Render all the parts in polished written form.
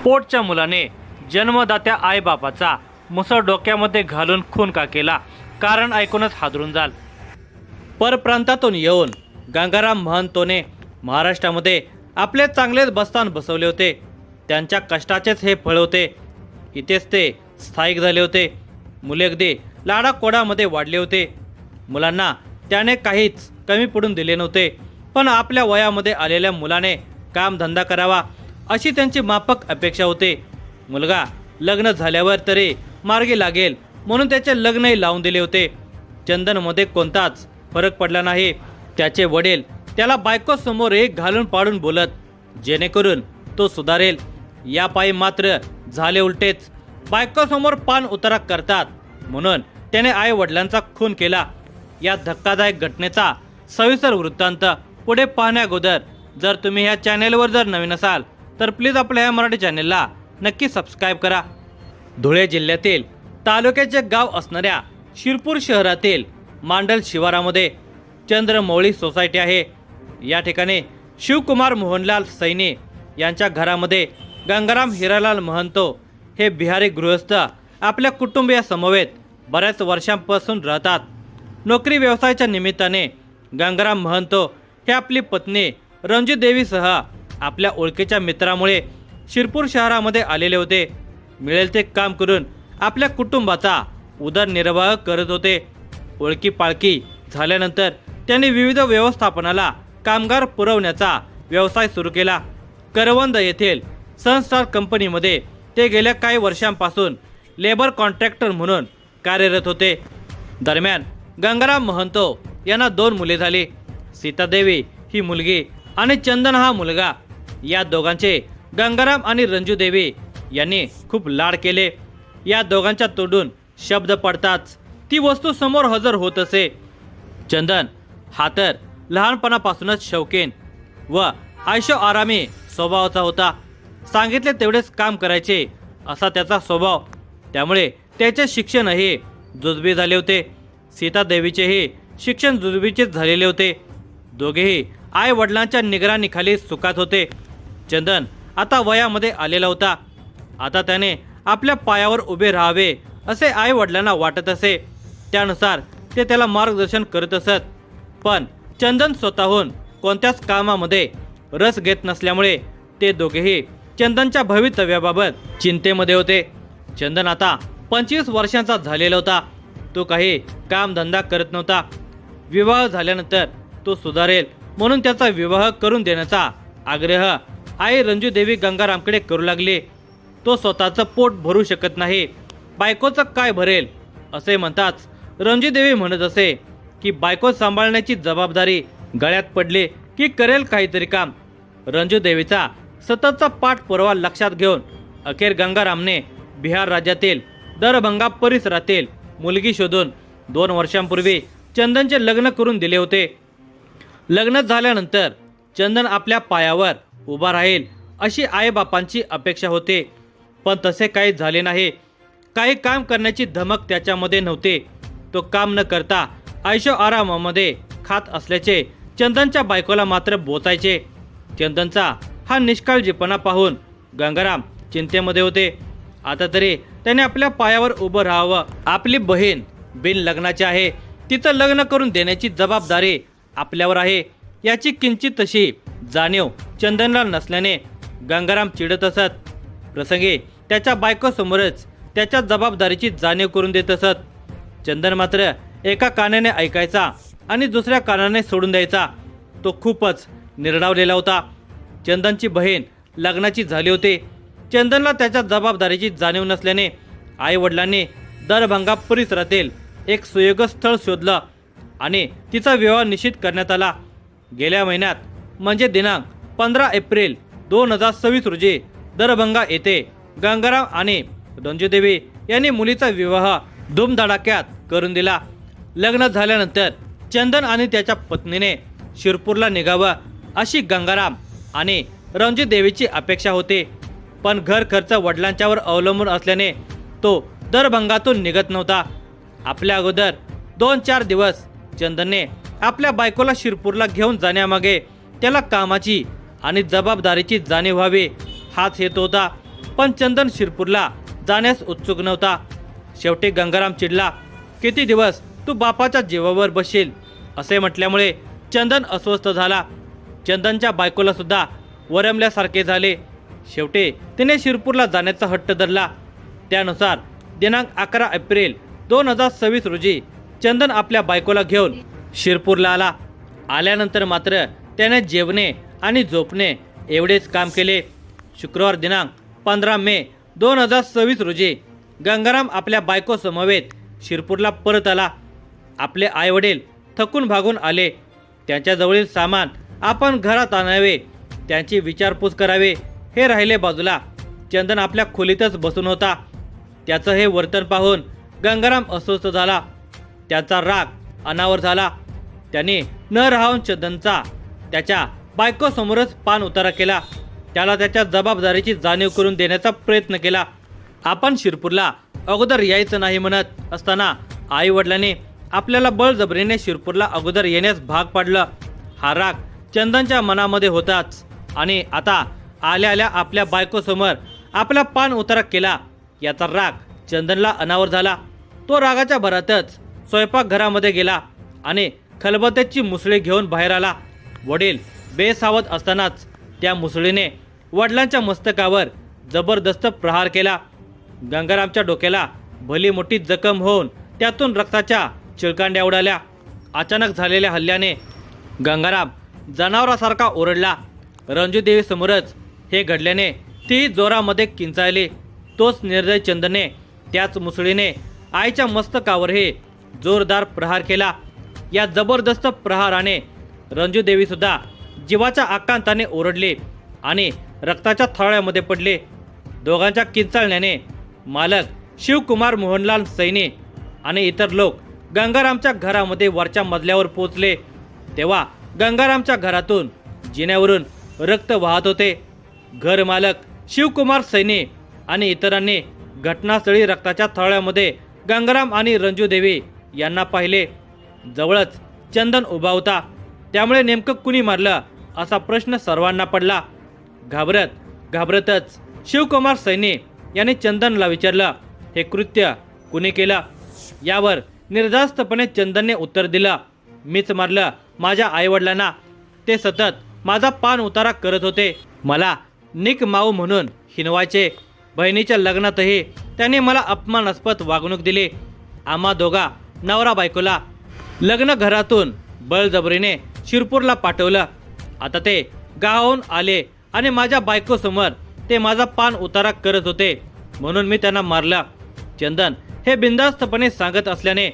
पोटच्या मुलाने जन्मदात्या आईबापाचा मुसळ डोक्यामध्ये घालून खून का केला, कारण ऐकूनच हादरून जाल। परप्रांतातून येऊन गंगाराम महंतोने महाराष्ट्रामध्ये आपले चांगलेच बस्तान बसवले होते। त्यांच्या कष्टाचेच हे फळ होते। इथेच ते स्थायिक झाले होते। मुले अगदी लाडाकोडामध्ये वाढले होते। मुलांना त्याने काहीच कमी पडून दिले नव्हते, पण आपल्या वयामध्ये आलेल्या मुलाने कामधंदा करावा अशी त्यांची माफक अपेक्षा होती। मुलगा लग्न झाल्यावर तरी मार्गी लागेल म्हणून त्याचे लग्नही लावून दिले होते। चंदनमध्ये कोणताच फरक पडला नाही। त्याचे वडील त्याला बायको समोर एक घालून पाडून बोलत, जेणेकरून तो सुधारेल। या पायी मात्र झाले उलटेच। बायको समोर पान उतारा करतात म्हणून त्याने आई वडिलांचा खून केला। या धक्कादायक घटनेचा सविस्तर वृत्तांत पुढे पाहण्याअगोदर जर तुम्ही ह्या चॅनेलवर जर नवीन असाल तर प्लीज आपल्या ह्या मराठी चॅनेलला नक्की सबस्क्राईब करा। धुळे जिल्ह्यातील तालुक्याचे गाव असणाऱ्या शिरपूर शहरातील मांडल शिवारामध्ये चंद्रमौळी सोसायटी आहे। या ठिकाणी शिवकुमार मोहनलाल सैनी यांच्या घरामध्ये गंगाराम हिरालाल महंतो हे बिहारी गृहस्थ आपल्या कुटुंबियासमवेत बऱ्याच वर्षांपासून राहतात। नोकरी व्यवसायाच्या निमित्ताने गंगाराम महंतो हे आपली पत्नी रंजू देवीसह आपल्या ओळखीच्या मित्रामुळे शिरपूर शहरामध्ये आलेले होते। मिळेल ते काम करून आपल्या कुटुंबाचा उदरनिर्वाह करत होते। ओळखी पाळखी झाल्यानंतर त्यांनी विविध व्यवस्थापनाला कामगार पुरवण्याचा व्यवसाय सुरू केला। करवंद येथील सनस्टार कंपनीमध्ये ते गेल्या काही वर्षांपासून लेबर कॉन्ट्रॅक्टर म्हणून कार्यरत होते। दरम्यान गंगाराम महंतो यांना 2 मुले झाली। सीतादेवी ही मुलगी आणि चंदन हा मुलगा। या दोघांचे गंगाराम आणि रंजू देवी यांनी खूप लाड केले। या दोघांच्या तोंडून शब्द पडताच ती वस्तू समोर हजर होत असे। चंदन हा तर लहानपणापासूनच शौकीन व आयशो आरामी स्वभावाचा होता। सांगितले तेवढेच काम करायचे असा त्याचा स्वभाव। त्यामुळे त्याचे शिक्षणही जुजबी झाले होते। सीतादेवीचेही शिक्षण जुजबीचेच झालेले होते। दोघेही आई वडिलांच्या निगराणीखाली सुखात होते। चंदन आता वयामध्ये आलेला होता। आता त्याने आपल्या पायावर उभे राहावे असे आई वडिलांना वाटत असे। त्यानुसार ते त्याला मार्गदर्शन करत असत। पण चंदन स्वतःहून कोणत्याच कामामध्ये रस घेत नसल्यामुळे ते दोघेही चंदनच्या भवितव्याबाबत चिंतेमध्ये होते। चंदन आता 25 वर्षांचा झालेला होता। तो काही कामधंदा करत नव्हता। विवाह झाल्यानंतर तो सुधारेल म्हणून त्याचा विवाह करून देण्याचा आग्रह आई रंजू देवी गंगारामकडे करू लागली। तो स्वतःचं पोट भरू शकत नाही, बायकोचं काय भरेल असे म्हणताच रंजू देवी म्हणत असे की बायको सांभाळण्याची जबाबदारी गळ्यात पडली की करेल काहीतरी काम। रंजू देवीचा सततचा पाठपुरावा लक्षात घेऊन अखेर गंगारामने बिहार राज्यातील दरभंगा परिसरातील मुलगी शोधून 2 वर्षांपूर्वी चंदनचे लग्न करून दिले होते। लग्न झाल्यानंतर चंदन आपल्या पायावर उभा राहील अशी आईबापांची अपेक्षा होती, पण तसे काही झाले नाही। काही काम करण्याची धमक त्याच्यामध्ये नव्हती। तो काम न करता आयशो आरामामध्ये खात असल्याचे चंदनच्या बायकोला मात्र बोचायचे। चंदनचा हा निष्काळजीपणा पाहून गंगाराम चिंतेमध्ये होते। आता तरी त्याने आपल्या पायावर उभं राहावं। आपली बहीण बिन लग्नाची आहे, तिचं लग्न करून देण्याची जबाबदारी आपल्यावर आहे याची किंचित तशी जाणीव चंदनला नसल्याने गंगाराम चिडत असत। प्रसंगी त्याच्या बायकोसमोरच त्याच्या जबाबदारीची जाणीव करून देत असत। चंदन मात्र एका कानाने ऐकायचा आणि दुसऱ्या कानाने सोडून द्यायचा। तो खूपच निर्डावलेला होता। चंदनची बहीण लग्नाची झाली होती। चंदनला त्याच्या जबाबदारीची जाणीव नसल्याने आई वडिलांनी दरभंगा परिसरातील एक सुयोग्य स्थळ शोधलं आणि तिचा विवाह निश्चित करण्यात आला। गेल्या महिन्यात म्हणजे दिनांक 15 एप्रिल 2026 रोजी दरभंगा येथे गंगाराम आणि रंजू देवी यांनी मुलीचा विवाह धूमधडाक्यात करून दिला। लग्न झाल्यानंतर चंदन आणि त्याच्या पत्नीने शिरपूरला निघावं अशी गंगाराम आणि रंजू देवीची अपेक्षा होती, पण घर खर्च वडिलांच्यावर अवलंबून असल्याने तो दरभंगातून निघत नव्हता। आपल्या अगोदर 2-4 दिवस चंदनने आपल्या बायकोला शिरपूरला घेऊन जाण्यामागे त्याला कामाची आणि जबाबदारीची जाणीव व्हावी हाच हेतू होता। पण चंदन शिरपूरला जाण्यास उत्सुक नव्हता. शेवटी गंगाराम चिडला. किती दिवस तू बापाच्या जीवावर बसशील असे म्हटल्यामुळे चंदन अस्वस्थ झाला. चंदनच्या बायकोला सुद्धा वरमल्यासारखे झाले. शेवटी तिने शिरपूरला जाण्याचा हट्ट धरला. त्यानुसार दिनांक 11 एप्रिल 2026 रोजी चंदन आपल्या बायकोला घेऊन शिरपूरला आला. आल्यानंतर मात्र त्याने जेवणे आणि झोपणे एवढेच काम केले. शुक्रवार दिनांक 15 मे 2026 रोजी गंगाराम आपल्या बायको समवेत शिरपूरला परत आला. आपले आईवडील थकून भागून आले. त्यांच्याजवळील सामान आपण घरात आणावे, त्यांची विचारपूस करावे हे राहिले बाजूला. चंदन आपल्या खोलीतच बसून होता. त्याचं हे वर्तन पाहून गंगाराम अस्वस्थ झाला. त्याचा राग अनावर झाला. त्याने न राहून चंदनचा त्याच्या बायकोसमोरच पान उतारा केला. त्याला त्याच्या जबाबदारीची जाणीव करून देण्याचा प्रयत्न केला. आपण शिरपूरला अगोदर यायचं नाही म्हणत असताना आई वडिलांनी आपल्याला बळजबरीने शिरपूरला अगोदर येण्यास भाग पाडलं. हा राग चंदनच्या मनामध्ये होताच आणि आता आल्या आल्या आपल्या बायकोसमोर आपला पान उतारा केला याचा राग चंदनला अनावर झाला. तो रागाच्या भरातच स्वयंपाकघरामध्ये गेला आणि खलबत्त्याची मुसळी घेऊन बाहेर आला. वडील बेसावध असतानाच त्या मुसळीने वडिलांच्या मस्तकावर जबरदस्त प्रहार केला. गंगारामच्या डोक्याला भली मोठी जखम होऊन त्यातून रक्ताच्या चिळकांड्या उडाल्या. अचानक झालेल्या हल्ल्याने गंगाराम जनावरासारखा ओरडला. रंजूदेवी समोरच हे घडल्याने ती जोरामध्ये किंचाळली. तोच निर्दय चंदनने त्याच मुसळीने आईच्या मस्तकावरही जोरदार प्रहार केला. या जबरदस्त प्रहाराने रंजूदेवी सुद्धा जीवाच्या आकांताने ओरडली आणि रक्ताच्या थराळ्यामध्ये पडले. दोघांच्या किंचाळण्याने मालक शिवकुमार मोहनलाल सैनी आणि इतर लोक गंगारामच्या घरामध्ये वरच्या मजल्यावर पोहोचले. तेव्हा गंगारामच्या घरातून जिन्यावरून रक्त वाहत होते. घर मालक शिवकुमार सैनी आणि इतरांनी घटनास्थळी रक्ताच्या थराळ्यामध्ये गंगाराम आणि रंजूदेवी यांना पाहिले. जवळच चंदन उभा होता. त्यामुळे नेमकं कुणी मारलं असा प्रश्न सर्वांना पडला. घाबरतच शिवकुमार सैनी यांनी चंदनला विचारलं, हे कृत्य कुणी केलं? यावर निर्धास्तपणे चंदनने उत्तर दिलं, मीच मारलं माझ्या आईवडिलांना. ते सतत माझा पान उतारा करत होते. मला निक माऊ म्हणून हिनवायचे. बहिणीच्या लग्नातही त्यांनी मला अपमानास्पद वागणूक दिली. आम्हा दोघा नवरा बायकोला लग्न घरातून बळजबरीने शिरपूरला पाठवलं. आता ते गावाहून आले आणि माझ्या बायकोसमोर ते माझा पान उतारा करत होते म्हणून मी त्यांना मारलं. चंदन हे बिनधास्तपणे सांगत असल्याने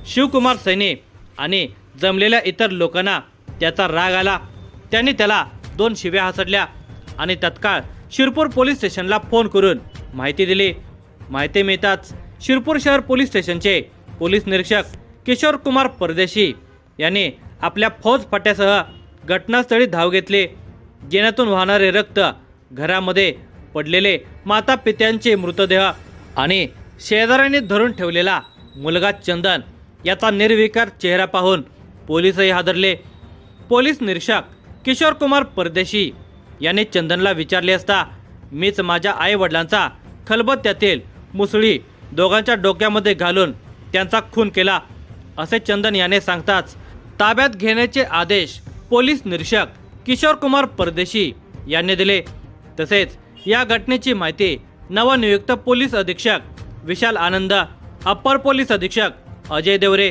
शिवकुमार सैनी आणि जमलेल्या इतर लोकांना त्याचा राग आला. त्यांनी त्याला 2 शिव्या हासडल्या आणि तत्काळ शिरपूर पोलीस स्टेशनला फोन करून माहिती दिली. माहिती मिळताच शिरपूर शहर पोलीस स्टेशनचे पोलीस निरीक्षक किशोर कुमार परदेशी यांनी आपल्या फौजफाट्यासह घटनास्थळी धाव घेतली. जिन्यातून वाहणारे रक्त, घरामध्ये पडलेले माता पित्यांचे मृतदेह आणि शेजाऱ्यांनी धरून ठेवलेला मुलगा चंदन याचा निर्विकार चेहरा पाहून पोलीसही हादरले. पोलीस निरीक्षक किशोर कुमार परदेशी यांनी चंदनला विचारले असता मीच माझ्या आई वडिलांचा खलबत्त्यातील मुसळी दोघांच्या डोक्यामध्ये घालून त्यांचा खून केला असे चंदन याने सांगताच ताब्यात घेण्याचे आदेश पोलीस निरीक्षक किशोर कुमार परदेशी यांनी दिले. तसेच या घटनेची माहिती नवनियुक्त पोलीस अधीक्षक विशाल आनंद, अप्पर पोलीस अधीक्षक अजय देवरे,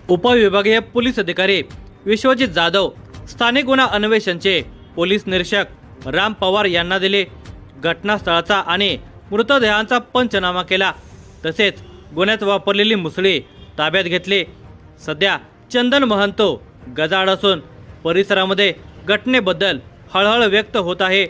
उपविभागीय पोलीस अधिकारी विश्वजित जाधव, स्थानिक गुन्हा अन्वेषणचे पोलीस निरीक्षक राम पवार यांना दिले. घटनास्थळाचा आणि मृतदेहांचा पंचनामा केला. तसेच गुन्ह्यात वापरलेली मुसळी ताब्यात घेतली. सध्या चंदन महंतो गजाआड असून परिसरामध्ये घटनेबद्दल हळहळ व्यक्त होत आहे.